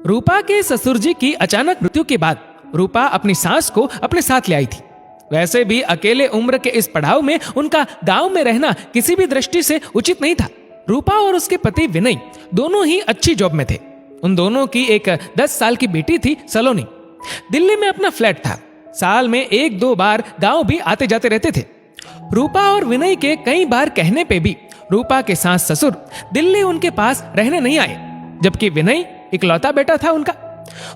रूपा के ससुर जी की अचानक मृत्यु के बाद रूपा अपनी सास को अपने साथ ले आई थी। वैसे भी अकेले उम्र के इस पड़ाव में उनका गांव में रहना किसी भी दृष्टि से उचित नहीं था। रूपा और उसके पति विनय दोनों ही अच्छी जॉब में थे। उन दोनों की एक 10 साल की बेटी थी सलोनी। दिल्ली में अपना फ्लैट था। साल में 1-2 बार गांव भी आते जाते रहते थे। रूपा और विनय के कई बार कहने पे भी रूपा के सास ससुर दिल्ली उनके पास रहने नहीं आए, जबकि विनय इकलौता बेटा था उनका।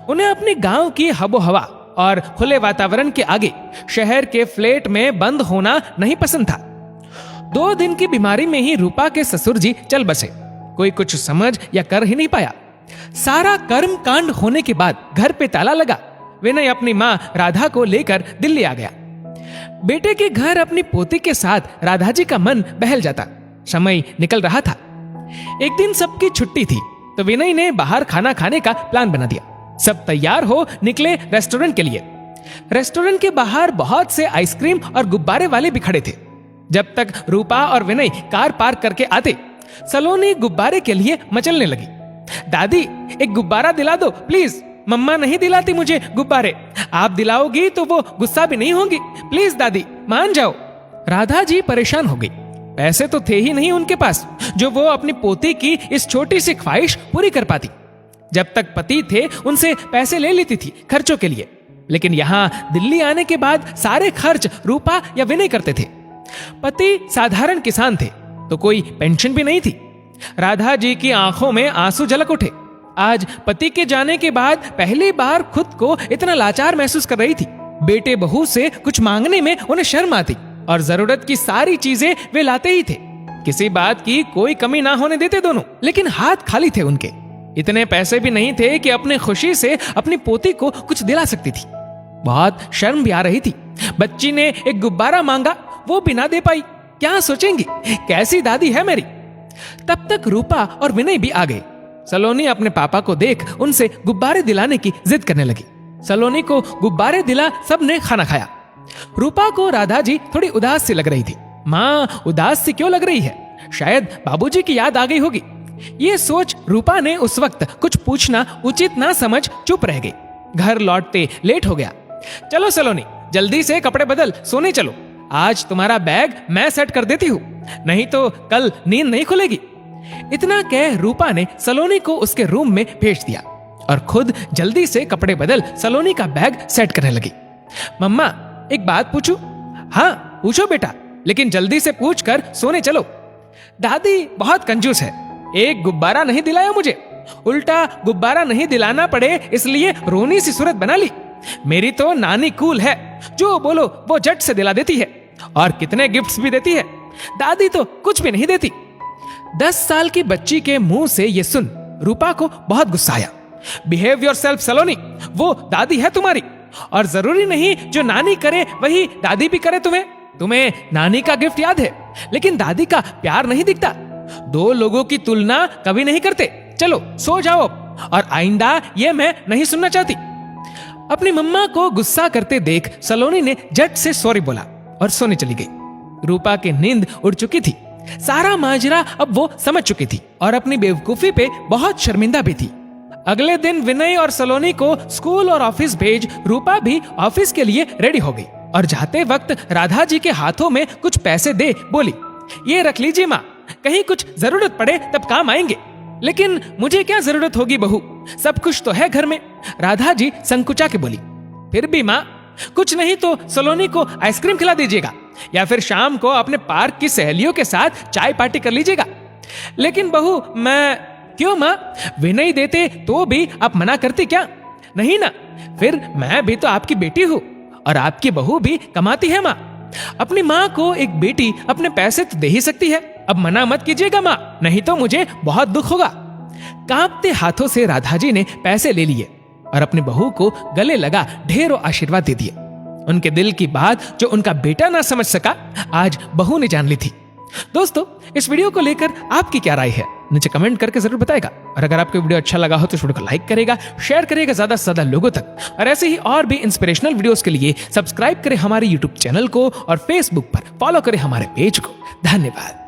उन्हें अपने गांव की हबो हवा और खुले वातावरण के आगे शहर के फ्लैट में बंद होना नहीं पसंद था। 2 दिन की बीमारी में ही रूपा के ससुर जी चल बसे। कोई कुछ समझ या कर ही नहीं पाया। सारा कर्म कांड होने के बाद घर पे ताला लगा। विनय अपनी मां राधा को लेकर दिल्ली आ गया। बेटे के घर अपनी पोती के साथ राधा जी का मन बहल जाता। समय निकल रहा था। एक दिन सबकी छुट्टी थी तो विनय ने बाहर खाना खाने का प्लान बना दिया। सब तैयार हो निकले रेस्टोरेंट के लिए। रेस्टोरेंट के बाहर बहुत से आइसक्रीम और गुब्बारे वाले भी खड़े थे। जब तक रूपा और विनय कार पार्क करके आते, सलोनी गुब्बारे के लिए मचलने लगी। दादी, एक गुब्बारा दिला दो प्लीज। मम्मा नहीं दिलाती मुझे गुब्बारे। आप दिलाओगी तो वो गुस्सा भी नहीं होंगी। प्लीज दादी, मान जाओ। राधा जी परेशान हो गई। पैसे तो थे ही नहीं उनके पास जो वो अपनी पोती की इस छोटी सी ख्वाहिश पूरी कर पाती। जब तक पति थे उनसे पैसे ले लेती थी खर्चों के लिए, लेकिन यहाँ दिल्ली आने के बाद सारे खर्च रूपा या विनय करते थे। पति साधारण किसान थे तो कोई पेंशन भी नहीं थी। राधा जी की आंखों में आंसू झलक उठे। आज पति के जाने के बाद पहली बार खुद को इतना लाचार महसूस कर रही थी। बेटे बहू से कुछ मांगने में उन्हें शर्म आती और जरूरत की सारी चीजें वे लाते ही थे। किसी बात की कोई कमी ना होने देते दोनों, लेकिन हाथ खाली थे उनके। इतने पैसे भी नहीं थे कि अपने खुशी से अपनी पोती को कुछ दिला सकती थी। बहुत शर्म भी आ रही थी। बच्ची ने एक गुब्बारा मांगा, वो भी ना दे पाई। क्या सोचेंगी, कैसी दादी है मेरी। तब तक रूपा और विनय भी आ गए। सलोनी अपने पापा को देख उनसे गुब्बारे दिलाने की जिद करने लगी। सलोनी को गुब्बारे दिला सबने खाना खाया। रूपा को राधा जी थोड़ी उदास सी लग रही थी। माँ उदास सी क्यों लग रही है, शायद बाबूजी की याद आ गई होगी। ये सोच रूपा ने उस वक्त कुछ पूछना उचित ना समझ चुप रह गई। घर लौटते लेट हो गया। चलो सलोनी, जल्दी से कपड़े बदल, सोने चलो। आज तुम्हारा बैग मैं सेट कर देती हूँ, नहीं तो कल नींद नहीं खुलेगी। इतना कह रूपा ने सलोनी को उसके रूम में भेज दिया और खुद जल्दी से कपड़े बदल सलोनी का बैग सेट करने लगी। मम्मा, एक बात पूछूं? हाँ पूछो बेटा, लेकिन जल्दी से पूछ कर सोने चलो। दादी बहुत कंजूस है, एक गुब्बारा नहीं दिलाया मुझे, उल्टा गुब्बारा नहीं दिलाना पड़े इसलिए रोनी सी सूरत बना ली। मेरी तो नानी कूल है, जो बोलो वो झट से दिला देती है और कितने गिफ्ट्स भी देती है। दादी तो कुछ भी नहीं देती। 10 साल की बच्ची के मुंह से ये सुन रूपा को बहुत गुस्सा आया। बिहेव योरसेल्फ सलोनी, वो दादी है तुम्हारी और जरूरी नहीं जो नानी करे वही दादी भी करे। तुम्हें नानी का गिफ्ट याद है, लेकिन दादी का प्यार नहीं दिखता। 2 लोगों की तुलना कभी नहीं करते। चलो सो जाओ, और आइंदा ये मैं नहीं सुनना चाहती। अपनी मम्मा को गुस्सा करते देख सलोनी ने झट से सॉरी बोला और सोने चली गई। रूपा की नींद उड़ चुकी थी। सारा माजरा अब वो समझ चुकी थी और अपनी बेवकूफी पे बहुत शर्मिंदा भी थी। अगले दिन विनय और सलोनी को स्कूल और ऑफिस भेज रूपा भी ऑफिस के लिए रेडी हो गई और जाते वक्त राधा जी के हाथों में कुछ पैसे दे बोली, ये रख लीजिए माँ, कहीं कुछ जरूरत पड़े तब काम आएंगे। लेकिन मुझे क्या जरूरत होगी बहू, सब कुछ तो है घर में। राधा जी संकुचा के बोली। फिर भी माँ, कुछ नहीं तो सलोनी को आइसक्रीम खिला दीजिएगा या फिर शाम को अपने पार्क की सहेलियों के साथ चाय पार्टी कर लीजिएगा। लेकिन बहू मैं, क्यों माँ, विनय देते तो भी आप मना करती क्या? नहीं ना, फिर मैं भी तो आपकी बेटी हूँ और आपकी बहू भी कमाती है माँ। अपनी माँ को एक बेटी अपने पैसे तो दे ही सकती है। अब मना मत कीजिएगा माँ, नहीं तो मुझे बहुत दुख होगा। कांपते हाथों से राधा जी ने पैसे ले लिए और अपनी बहू को गले लगा ढेरों आशीर्वाद दे दिए। उनके दिल की बात जो उनका बेटा ना समझ सका, आज बहू ने जान ली थी। दोस्तों, इस वीडियो को लेकर आपकी क्या राय है, नीचे कमेंट करके जरूर बताएगा। और अगर आपको वीडियो अच्छा लगा हो तो इस वीडियो को लाइक करेगा, शेयर करेगा ज्यादा से ज्यादा लोगों तक। और ऐसे ही और भी इंस्पिरेशनल वीडियोस के लिए सब्सक्राइब करें हमारे यूट्यूब चैनल को और फेसबुक पर फॉलो करें हमारे पेज को। धन्यवाद।